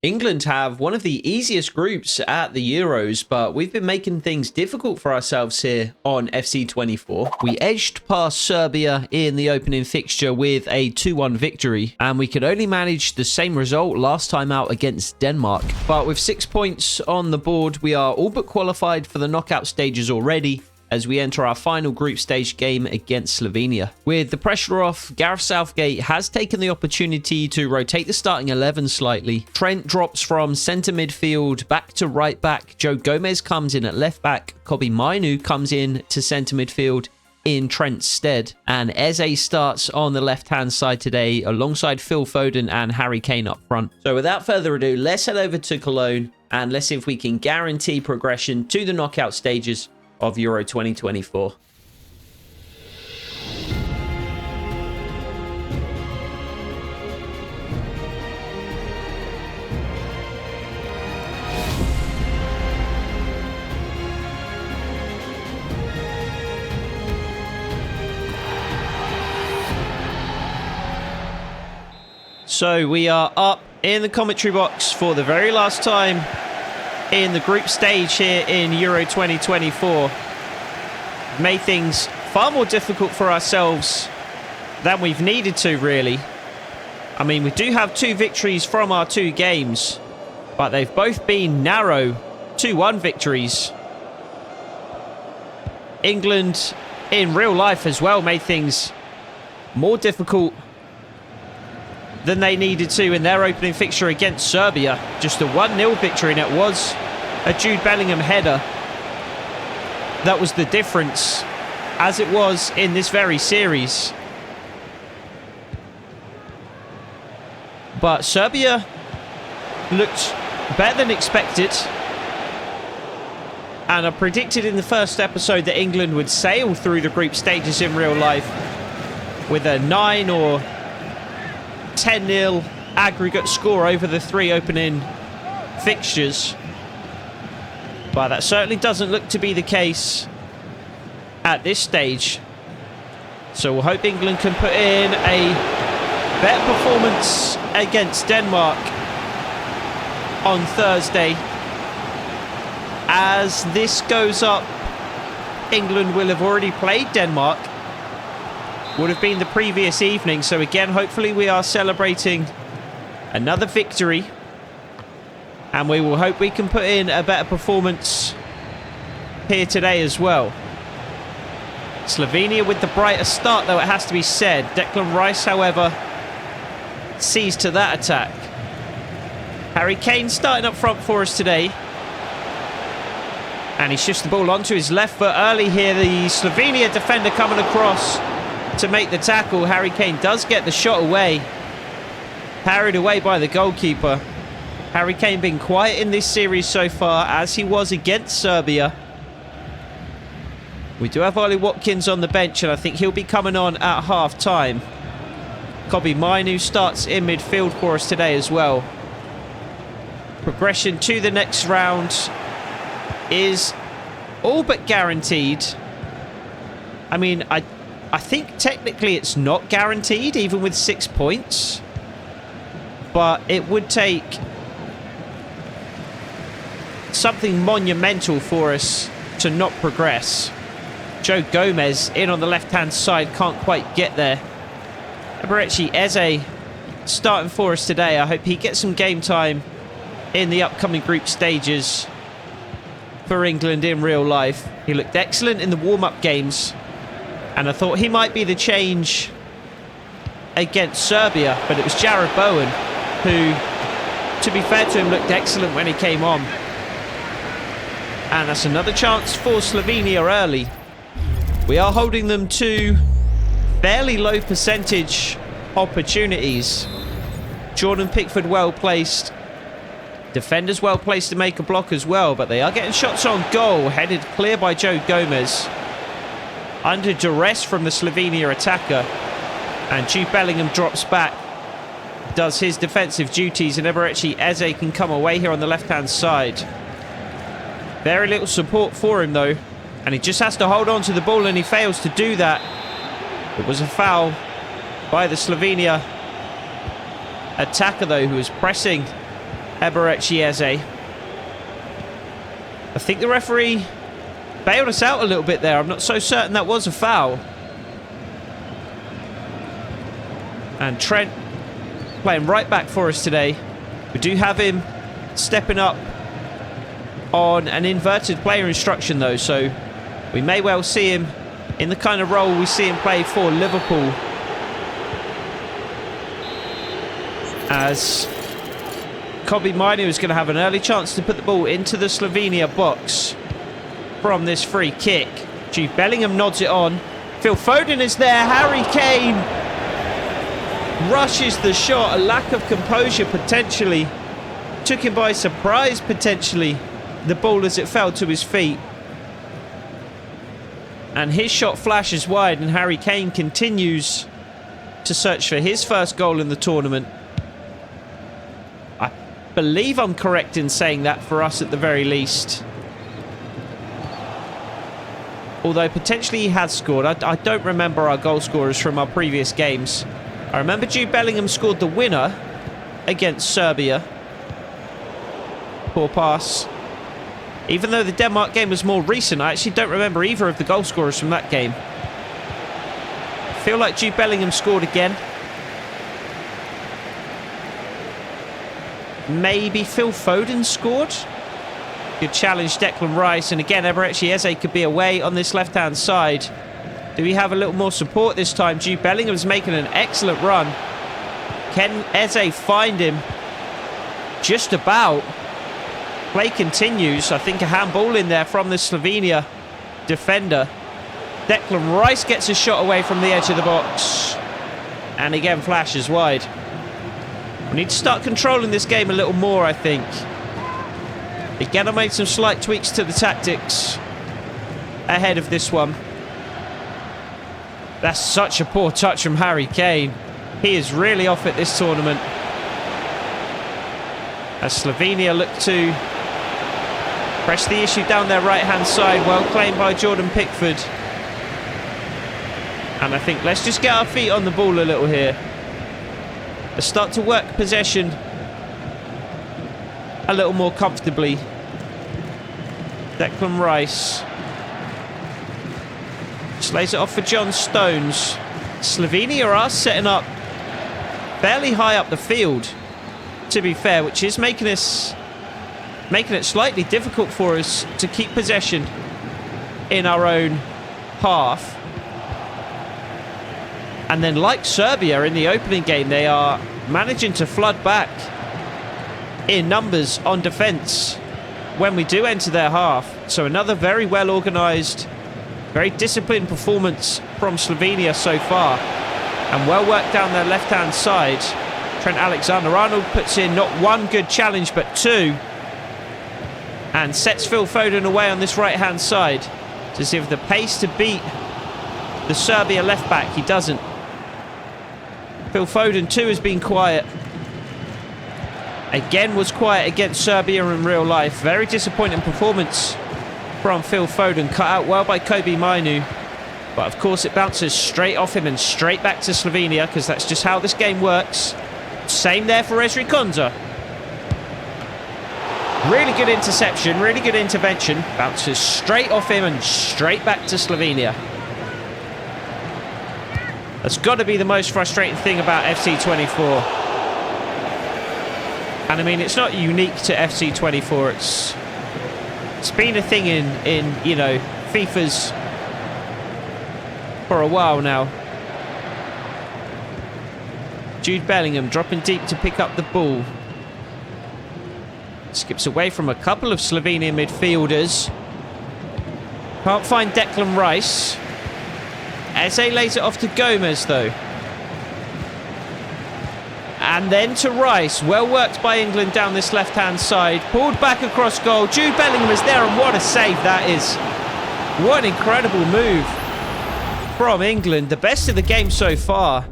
England have one of the easiest groups at the Euros, but we've been making things difficult for ourselves here on FC24. We edged past Serbia in the opening fixture with a 2-1 victory, and we could only manage the same result last time out against Denmark. But with 6 points on the board, we are all but qualified for the knockout stages already, as we enter our final group stage game against Slovenia. With the pressure off, Gareth Southgate has taken the opportunity to rotate the starting 11 slightly. Trent drops from centre midfield back to right back. Jude Bellingham comes in at left back. Kobbie Mainoo comes in to centre midfield in Trent's stead. And Eze starts on the left-hand side today alongside Phil Foden and Harry Kane up front. So without further ado, let's head over to Cologne and let's see if we can guarantee progression to the knockout stages of Euro 2024. So we are up in the commentary box for the very last time in the group stage here in Euro 2024. Made things far more difficult for ourselves than we've needed to, really. I mean, we do have 2 victories from our 2 games, but they've both been narrow 2-1 victories. England in real life as well made things more difficult than they needed to in their opening fixture against Serbia. Just a 1-0 victory, and it was a Jude Bellingham header that was the difference, as it was in this very series. But Serbia looked better than expected, and I predicted in the first episode that England would sail through the group stages in real life with a 9 or 10-0 aggregate score over the 3 opening fixtures. But that certainly doesn't look to be the case at this stage. So we'll hope England can put in a better performance against Denmark on Thursday. As this goes up, England will have already played Denmark. Would have been the previous evening. So again, hopefully we are celebrating another victory, and we will hope we can put in a better performance here today as well. Slovenia with the brighter start, though, it has to be said. Declan Rice, however, sees to that attack. Harry Kane starting up front for us today. And he shifts the ball onto his left foot early here. The Slovenia defender coming across to make the tackle. Harry Kane does get the shot away. Parried away by the goalkeeper. Harry Kane been quiet in this series so far, as he was against Serbia. We do have Ollie Watkins on the bench, and I think he'll be coming on at half-time. Kobbie Mainoo starts in midfield for us today as well. Progression to the next round is all but guaranteed. I mean, I think technically it's not guaranteed, even with 6 points. But it would take something monumental for us to not progress. Joe Gomez in on the left-hand side, can't quite get there. Eberechi Eze starting for us today. I hope he gets some game time in the upcoming group stages for England in real life. He looked excellent in the warm-up games, and I thought he might be the change against Serbia, but it was Jared Bowen who, to be fair to him, looked excellent when he came on. And that's another chance for Slovenia early. We are holding them to fairly low percentage opportunities. Jordan Pickford well placed. Defenders well placed to make a block as well, but they are getting shots on goal, headed clear by Joe Gomez. Under duress from the Slovenia attacker. And Jude Bellingham drops back, does his defensive duties, and Eberechi Eze can come away here on the left-hand side. Very little support for him, though. And he just has to hold on to the ball, and he fails to do that. It was a foul by the Slovenia attacker, though, who was pressing Eberechi Eze. I think the referee bailed us out a little bit there. I'm not so certain that was a foul. And Trent playing right back for us today. We do have him stepping up on an inverted player instruction though, so we may well see him in the kind of role we see him play for Liverpool, as Kobbie Mainoo is going to have an early chance to put the ball into the Slovenia box from this free kick. Jude Bellingham nods it on. Phil Foden is there. Harry Kane rushes the shot. A lack of composure potentially. Took him by surprise potentially, the ball as it fell to his feet. And his shot flashes wide, and Harry Kane continues to search for his first goal in the tournament. I believe I'm correct in saying that, for us at the very least. Although potentially he has scored. I don't remember our goal scorers from our previous games. I remember Jude Bellingham scored the winner against Serbia. Poor pass. Even though the Denmark game was more recent, I actually don't remember either of the goal scorers from that game. I feel like Jude Bellingham scored again. Maybe Phil Foden scored. Good challenge, Declan Rice. And again, Eberechi Eze could be away on this left-hand side. Do we have a little more support this time? Jude Bellingham's making an excellent run. Can Eze find him? Just about. Play continues. I think a handball in there from the Slovenia defender. Declan Rice gets a shot away from the edge of the box. And again, flashes wide. We need to start controlling this game a little more, I think. Again, I made some slight tweaks to the tactics ahead of this one. That's such a poor touch from Harry Kane. He is really off at this tournament. As Slovenia look to press the issue down their right-hand side. Well claimed by Jordan Pickford. And I think let's just get our feet on the ball a little here. Let's start to work possession a little more comfortably. Declan Rice just lays it off for John Stones. Slovenia are setting up fairly high up the field, to be fair, which is making it slightly difficult for us to keep possession in our own half. And then, like Serbia in the opening game, they are managing to flood back in numbers on defence when we do enter their half. So another very well organised, very disciplined performance from Slovenia so far. And well worked down their left-hand side. Trent Alexander-Arnold puts in not one good challenge, but two. And sets Phil Foden away on this right-hand side. To see if the pace to beat the Serbia left-back. He doesn't. Phil Foden too has been quiet. Again was quiet against Serbia in real life. Very disappointing performance from Phil Foden. Cut out well by Kobbie Mainoo. But of course it bounces straight off him and straight back to Slovenia, because that's just how this game works. Same there for Ezri Konsa. Really good interception, really good intervention. Bounces straight off him and straight back to Slovenia. That's got to be the most frustrating thing about FC24. And I mean, it's not unique to FC24. It's been a thing in you know, FIFA's for a while now. Jude Bellingham dropping deep to pick up the ball. Skips away from a couple of Slovenian midfielders. Can't find Declan Rice. Eze lays it off to Gomez though. And then to Rice. Well worked by England down this left-hand side. Pulled back across goal. Jude Bellingham is there, and what a save that is. What an incredible move from England. The best of the game so far.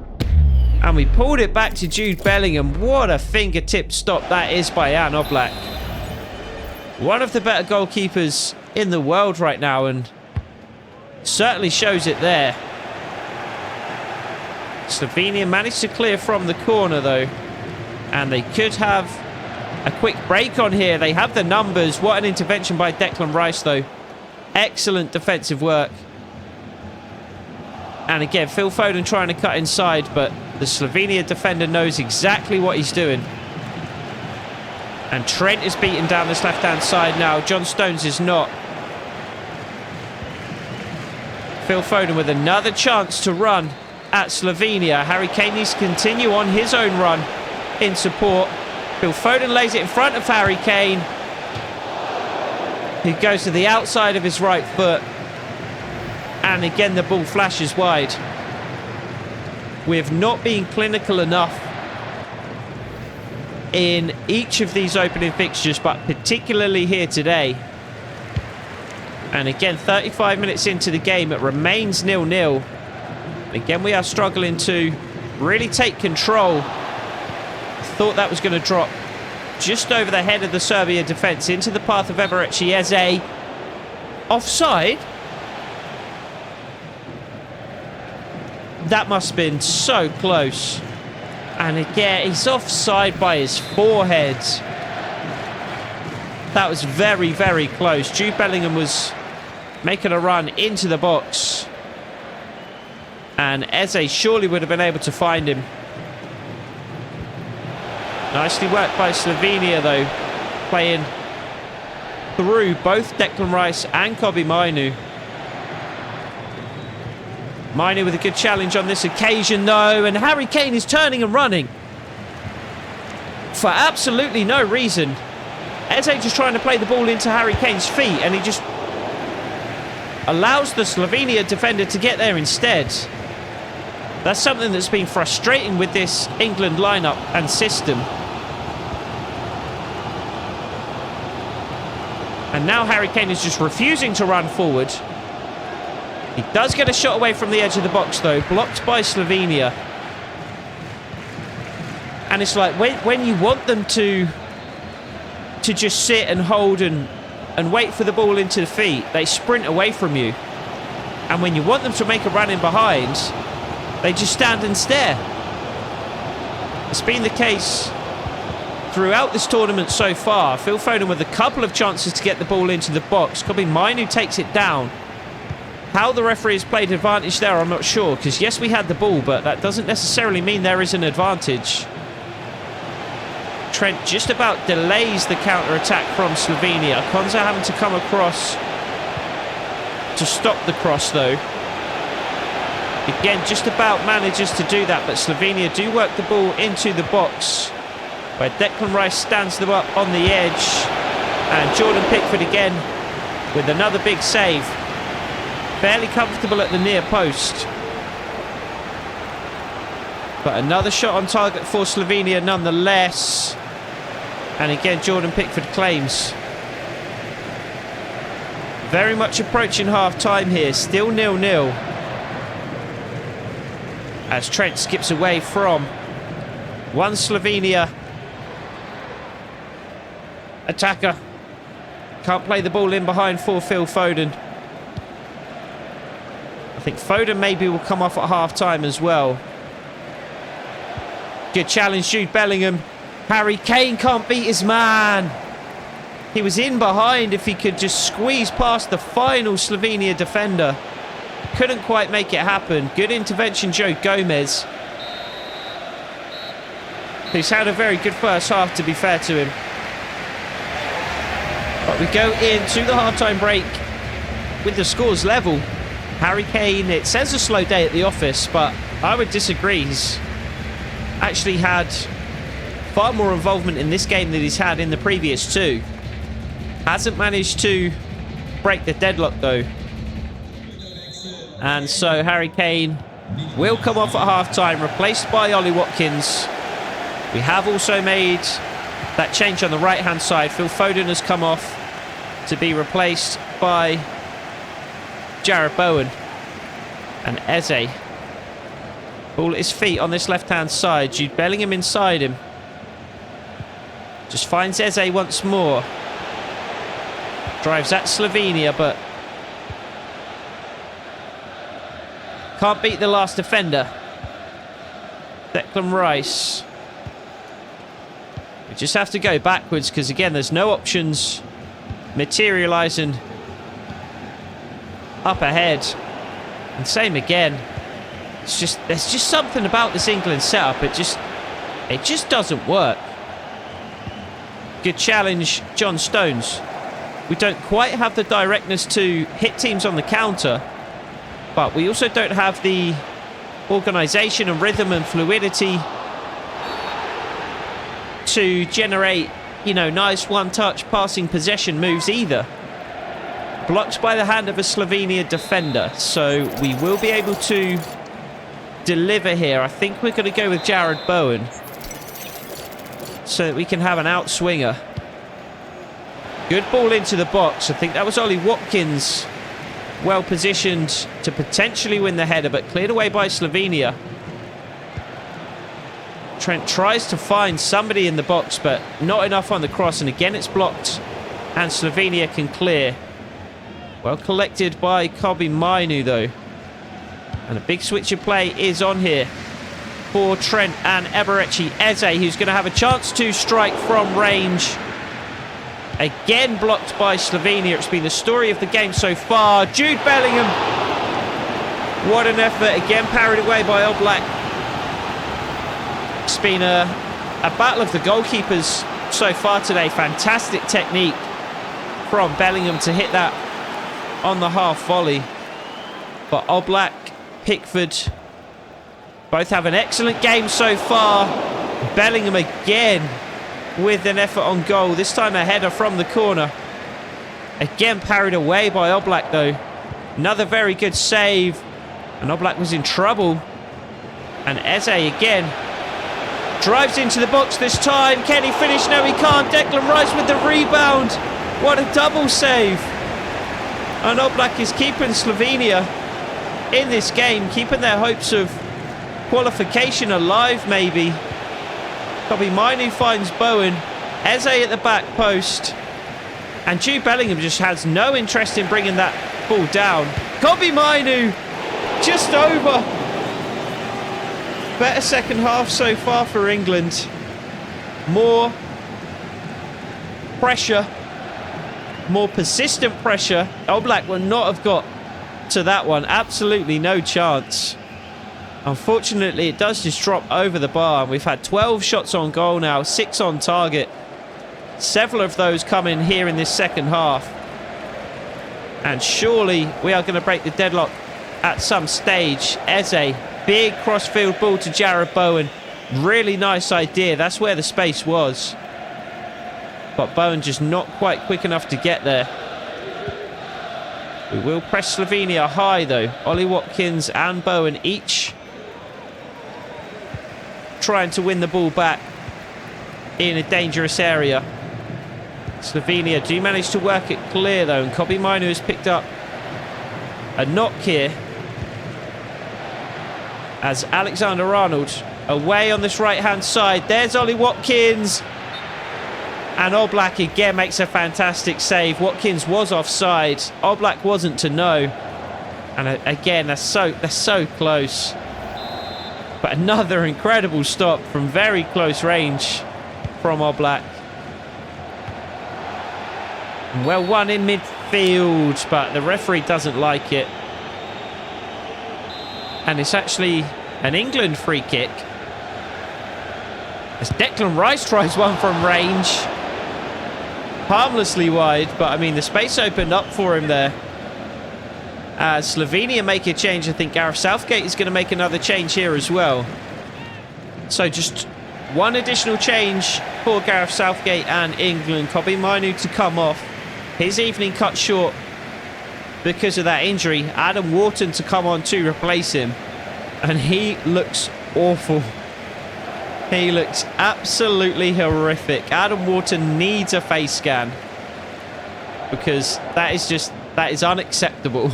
And we pulled it back to Jude Bellingham. What a fingertip stop that is by Jan Oblak. One of the better goalkeepers in the world right now, and certainly shows it there. Slovenia managed to clear from the corner though, and they could have a quick break on here. They have the numbers. What an intervention by Declan Rice, though. Excellent defensive work. And again, Phil Foden trying to cut inside, but the Slovenia defender knows exactly what he's doing. And Trent is beaten down this left-hand side now. John Stones is not. Phil Foden with another chance to run at Slovenia. Harry Kane needs to continue on his own run in support. Phil Foden lays it in front of Harry Kane, who goes to the outside of his right foot. And again, the ball flashes wide. We have not been clinical enough in each of these opening fixtures, but particularly here today. And again, 35 minutes into the game, it remains 0-0. Again, we are struggling to really take control. Thought that was going to drop just over the head of the Serbia defence into the path of Eberechi Eze. Offside? That must have been so close. And again, he's offside by his forehead. That was very, very close. Jude Bellingham was making a run into the box. And Eze surely would have been able to find him. Nicely worked by Slovenia, though. Playing through both Declan Rice and Kobe Mainu. Mainu with a good challenge on this occasion, though. And Harry Kane is turning and running for absolutely no reason. Eze just trying to play the ball into Harry Kane's feet, and he just allows the Slovenia defender to get there instead. That's something that's been frustrating with this England lineup and system. And now Harry Kane is just refusing to run forward. He does get a shot away from the edge of the box, though, blocked by Slovenia. And it's like when you want them to just sit and hold and wait for the ball into the feet, they sprint away from you. And when you want them to make a run in behind, they just stand and stare. It's been the case throughout this tournament so far. Phil Foden with a couple of chances to get the ball into the box. Kobe Mainu takes it down. How the referee has played advantage there, I'm not sure. Because yes, we had the ball, but that doesn't necessarily mean there is an advantage. Trent just about delays the counter-attack from Slovenia. Konza having to come across to stop the cross, though. Again, just about manages to do that, but Slovenia do work the ball into the box, where Declan Rice stands them up on the edge. And Jordan Pickford again with another big save. Fairly comfortable at the near post. But another shot on target for Slovenia nonetheless. And again, Jordan Pickford claims. Very much approaching half-time here. Still 0-0. As Trent skips away from one Slovenia attacker. Can't play the ball in behind for Phil Foden. I think Foden maybe will come off at half-time as well. Good challenge, Jude Bellingham. Harry Kane can't beat his man. He was in behind if he could just squeeze past the final Slovenia defender. Couldn't quite make it happen. Good intervention, Joe Gomez, who's had a very good first half, to be fair to him. But we go into the half-time break with the scores level. Harry Kane, it says a slow day at the office, but I would disagree. He's actually had far more involvement in this game than he's had in the previous two. Hasn't managed to break the deadlock, though. And so Harry Kane will come off at half-time, replaced by Ollie Watkins. We have also made that change on the right-hand side. Phil Foden has come off to be replaced by Jarrod Bowen. And Eze, ball at his feet on this left-hand side. Jude Bellingham inside him. Just finds Eze once more. Drives at Slovenia, but can't beat the last defender. Declan Rice. just have to go backwards because, again, there's no options materialising up ahead. And same again. There's just something about this England setup. It just doesn't work. Good challenge, John Stones. We don't quite have the directness to hit teams on the counter, but we also don't have the organisation and rhythm and fluidity to generate, you know, nice one-touch passing possession moves either. Blocked by the hand of a Slovenia defender, so we will be able to deliver here. I think we're going to go with Jared Bowen so that we can have an outswinger. Good ball into the box. I think that was Ollie Watkins, well positioned to potentially win the header, but cleared away by Slovenia. Trent tries to find somebody in the box, but not enough on the cross, and again it's blocked and Slovenia can clear. Well collected by Kobe Mainu though, and a big switch of play is on here for Trent and Eberechi Eze, who's going to have a chance to strike from range. Again blocked by Slovenia. It's been the story of the game so far. Jude Bellingham. What an effort. Again parried away by Oblak. It's been a battle of the goalkeepers so far today. Fantastic technique from Bellingham to hit that on the half volley. But Oblak, Pickford both have an excellent game so far. Bellingham again with an effort on goal, this time a header from the corner. Again parried away by Oblak though. Another very good save, and Oblak was in trouble. And Eze again drives into the box this time. Can he finish? No, he can't. Declan Rice with the rebound. What a double save. And Oblak is keeping Slovenia in this game, keeping their hopes of qualification alive maybe. Kobe Mainu finds Bowen. Eze at the back post. And Jude Bellingham just has no interest in bringing that ball down. Kobe Mainu just over. Better second half so far for England. More pressure. More persistent pressure. Oblak will not have got to that one. Absolutely no chance. Unfortunately, it does just drop over the bar. We've had 12 shots on goal now, 6 on target. Several of those come in here in this second half. And surely we are going to break the deadlock at some stage. Eze, big crossfield ball to Jared Bowen. Really nice idea. That's where the space was. But Bowen just not quite quick enough to get there. We will press Slovenia high though. Ollie Watkins and Bowen each trying to win the ball back in a dangerous area. Slovenia do manage to work it clear though, and Kobe Mainu has picked up a knock here as Alexander Arnold away on this right hand side. There's Ollie Watkins, and Oblak again makes a fantastic save. Watkins was offside, Oblak wasn't to know, and again they're so close. But another incredible stop from very close range from Oblak. Well won in midfield, but the referee doesn't like it. And it's actually an England free kick. As Declan Rice tries one from range. Harmlessly wide, but I mean the space opened up for him there. As Slovenia make a change, I think Gareth Southgate is going to make another change here as well. So just one additional change for Gareth Southgate and England. Kobe Mainu to come off. His evening cut short because of that injury. Adam Wharton to come on to replace him. And he looks awful. He looks absolutely horrific. Adam Wharton needs a face scan, because that is unacceptable.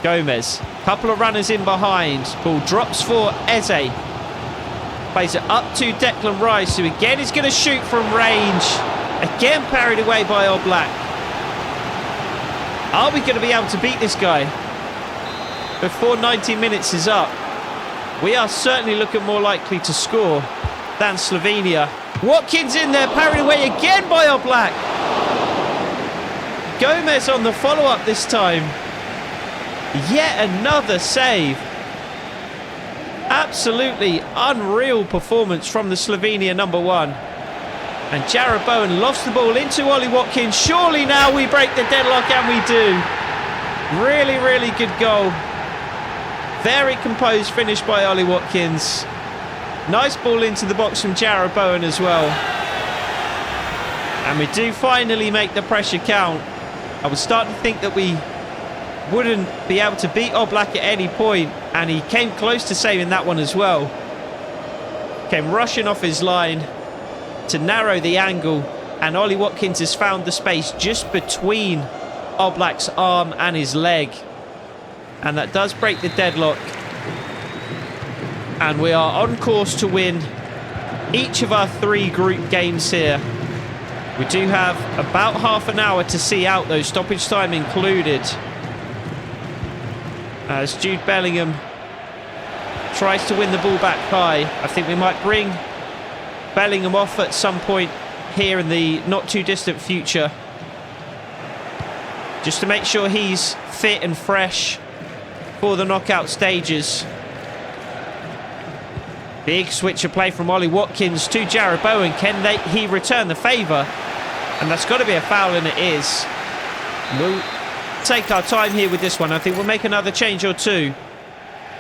Gomez, couple of runners in behind. Ball drops for Eze. Plays it up to Declan Rice, who again is going to shoot from range. Again parried away by Oblak. Are we going to be able to beat this guy before 90 minutes is up? We are certainly looking more likely to score than Slovenia. Watkins in there, parried away again by Oblak. Gomez on the follow-up this time. Yet another save. Absolutely unreal performance from the Slovenia number 1. And Jarrod Bowen lofts the ball into Ollie Watkins. Surely now we break the deadlock, and we do. Really, really good goal. Very composed finish by Ollie Watkins. Nice ball into the box from Jarrod Bowen as well. And we do finally make the pressure count. I was starting to think that we wouldn't be able to beat Oblak at any point, and he came close to saving that one as well. Came rushing off his line to narrow the angle, and Ollie Watkins has found the space just between Oblak's arm and his leg, and that does break the deadlock, and we are on course to win each of our 3 group games here. We do have about half an hour to see out, though, stoppage time included, as Jude Bellingham tries to win the ball back high. I think we might bring Bellingham off at some point here in the not too distant future, just to make sure he's fit and fresh for the knockout stages. Big switch of play from Ollie Watkins to Jarrod Bowen. Can he return the favour? And that's got to be a foul, and it is. We'll take our time here with this one. I think we'll make another change or 2.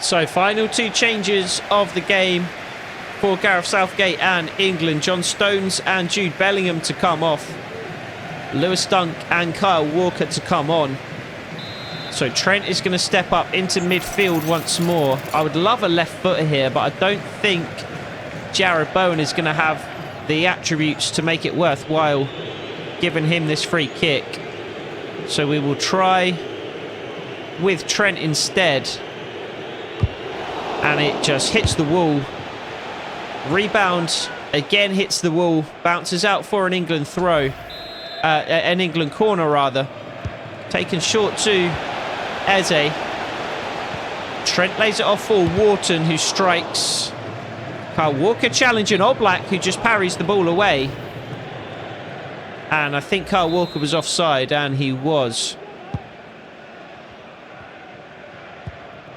So final 2 changes of the game for Gareth Southgate and England. John Stones and Jude Bellingham to come off. Lewis Dunk and Kyle Walker to come on. So Trent is going to step up into midfield once more. I would love a left footer here, but I don't think Jarrod Bowen is going to have the attributes to make it worthwhile giving him this free kick. So we will try with Trent instead. And it just hits the wall. Rebound again, hits the wall, bounces out for an England throw, an England corner rather. Taken short to Eze. Trent lays it off for Wharton, who strikes. Kyle Walker challenging Oblak, who just parries the ball away. And I think Kyle Walker was offside, and he was.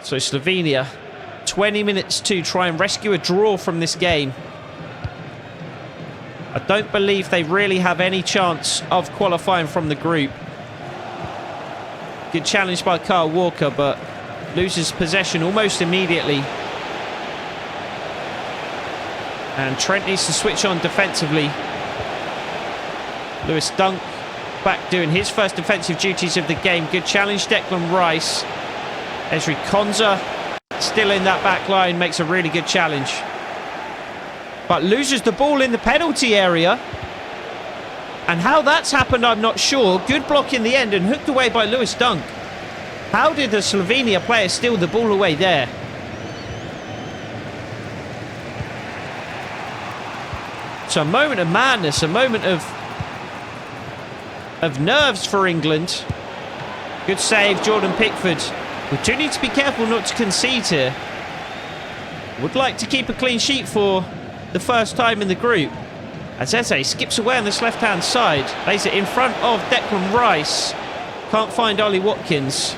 So Slovenia, 20 minutes to try and rescue a draw from this game. I don't believe they really have any chance of qualifying from the group. Good challenge by Kyle Walker, but loses possession almost immediately. And Trent needs to switch on defensively. Lewis Dunk back doing his first defensive duties of the game. Good challenge, Declan Rice. Ezri Konza still in that back line, makes a really good challenge. But loses the ball in the penalty area. And how that's happened, I'm not sure. Good block in the end and hooked away by Lewis Dunk. How did the Slovenia player steal the ball away there? So a moment of madness, a moment of nerves for England. Good save, Jordan Pickford. We do need to be careful not to concede here. Would like to keep a clean sheet for the first time in the group. As Eze skips away on this left-hand side. Lays it in front of Declan Rice. Can't find Ollie Watkins.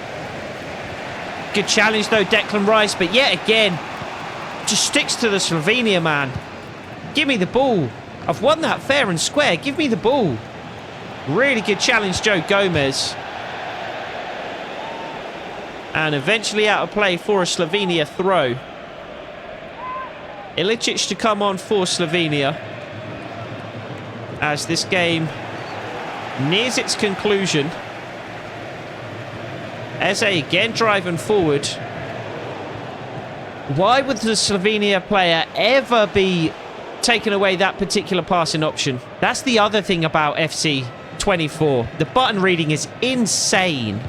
Good challenge though, Declan Rice. But yet again, just sticks to the Slovenia man. Give me the ball. I've won that fair and square. Give me the ball. Really good challenge, Joe Gomez. And eventually out of play for a Slovenia throw. Ilicic to come on for Slovenia as this game nears its conclusion. Eze again driving forward. Why would the Slovenia player ever be taking away that particular passing option? That's the other thing about FC 24. The button reading is insane.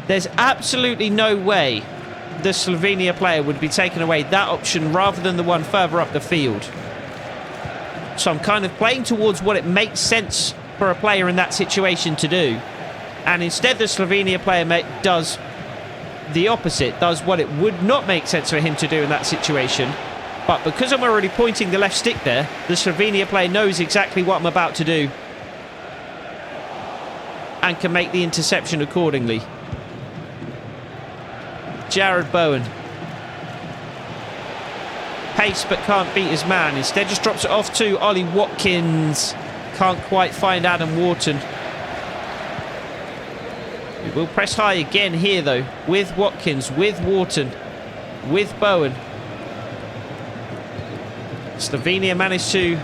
There's absolutely no way the Slovenia player would be taking away that option rather than the one further up the field. So I'm kind of playing towards what it makes sense for a player in that situation to do. And instead the Slovenia player does the opposite, does what it would not make sense for him to do in that situation. But because I'm already pointing the left stick there, the Slovenia player knows exactly what I'm about to do and can make the interception accordingly. Jared Bowen. Pace but can't beat his man. Instead just drops it off to Ollie Watkins. Can't quite find Adam Wharton. We will press high again here though. With Watkins, with Wharton, with Bowen. Slovenia managed to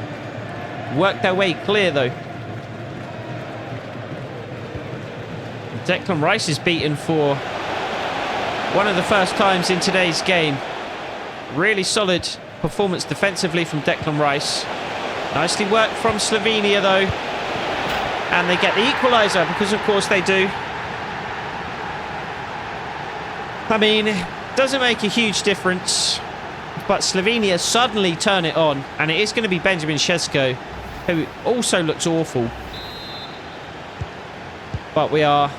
work their way clear though. Declan Rice is beaten for one of the first times in today's game. Really solid performance defensively from Declan Rice. Nicely worked from Slovenia though. And they get the equaliser because of course they do. I mean, it doesn't make a huge difference. But Slovenia suddenly turn it on. And it is going to be Benjamin Šeško, who also looks awful. But we are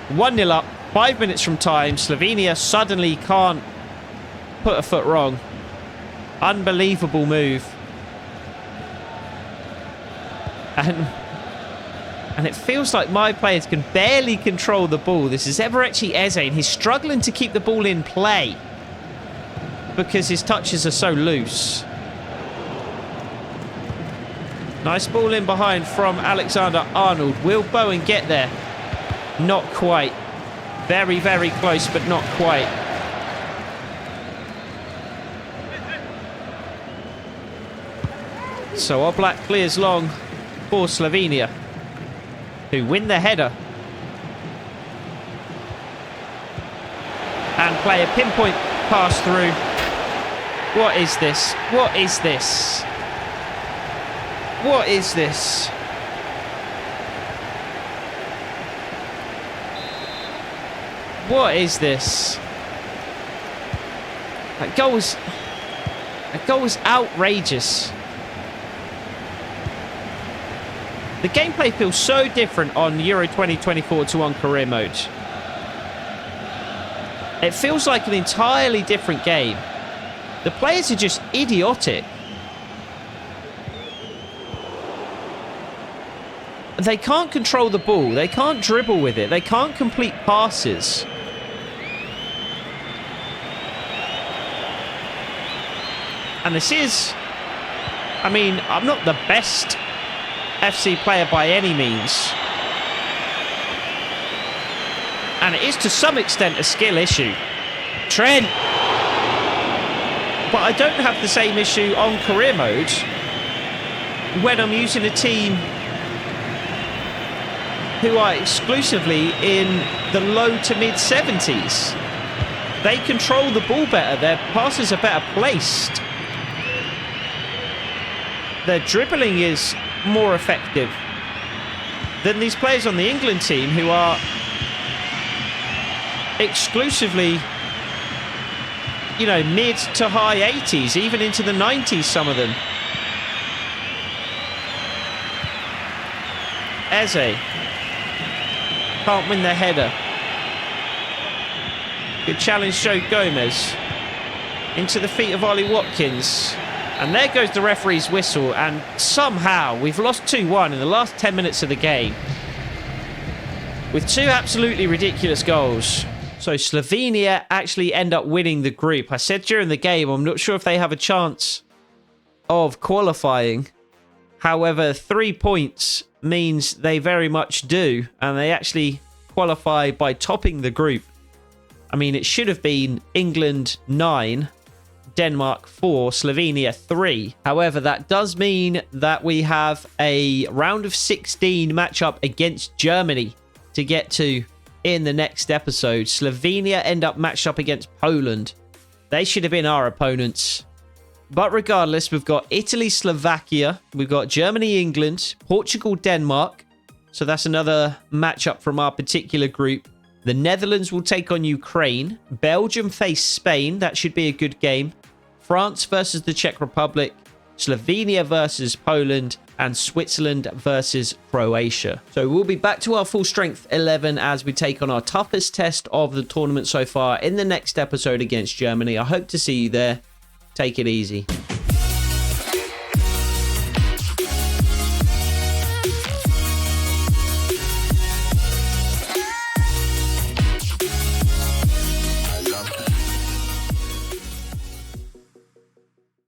1-0 up. 5 minutes from time. Slovenia suddenly can't put a foot wrong. Unbelievable move. And it feels like my players can barely control the ball. This is Eberechi Eze, and he's struggling to keep the ball in play because his touches are so loose. Nice ball in behind from Alexander Arnold. Will Bowen get there? Not quite. Very, very close, but not quite. So Oblak clears long for Slovenia, who win the header and play a pinpoint pass through. What is this? What is this? What is this? What is this? That goal was outrageous. The gameplay feels so different on Euro 2024 to on career mode. It feels like an entirely different game. The players are just idiotic. They can't control the ball. They can't dribble with it. They can't complete passes. And this is... I mean, I'm not the best FC player by any means. And it is to some extent a skill issue. Trent! But I don't have the same issue on career mode when I'm using a team who are exclusively in the low to mid 70s. They control the ball better. Their passes are better placed. Their dribbling is more effective than these players on the England team who are exclusively, you know, mid to high 80s, even into the 90s, some of them. Eze can't win the header. Good challenge, Joe Gomez into the feet of Ollie Watkins. And there goes the referee's whistle, and somehow we've lost 2-1 in the last 10 minutes of the game with two absolutely ridiculous goals. So Slovenia actually end up winning the group. I said during the game, I'm not sure if they have a chance of qualifying. However, 3 points means they very much do, and they actually qualify by topping the group. I mean, it should have been England 9, Denmark 4, Slovenia 3. However, that does mean that we have a round of 16 matchup against Germany to get to in the next episode. Slovenia end up matched up against Poland. They should have been our opponents. But regardless, we've got Italy, Slovakia. We've got Germany, England, Portugal, Denmark. So that's another matchup from our particular group. The Netherlands will take on Ukraine. Belgium face Spain. That should be a good game. France versus the Czech Republic. Slovenia versus Poland. And Switzerland versus Croatia. So we'll be back to our full strength 11 as we take on our toughest test of the tournament so far in the next episode against Germany. I hope to see you there. Take it easy.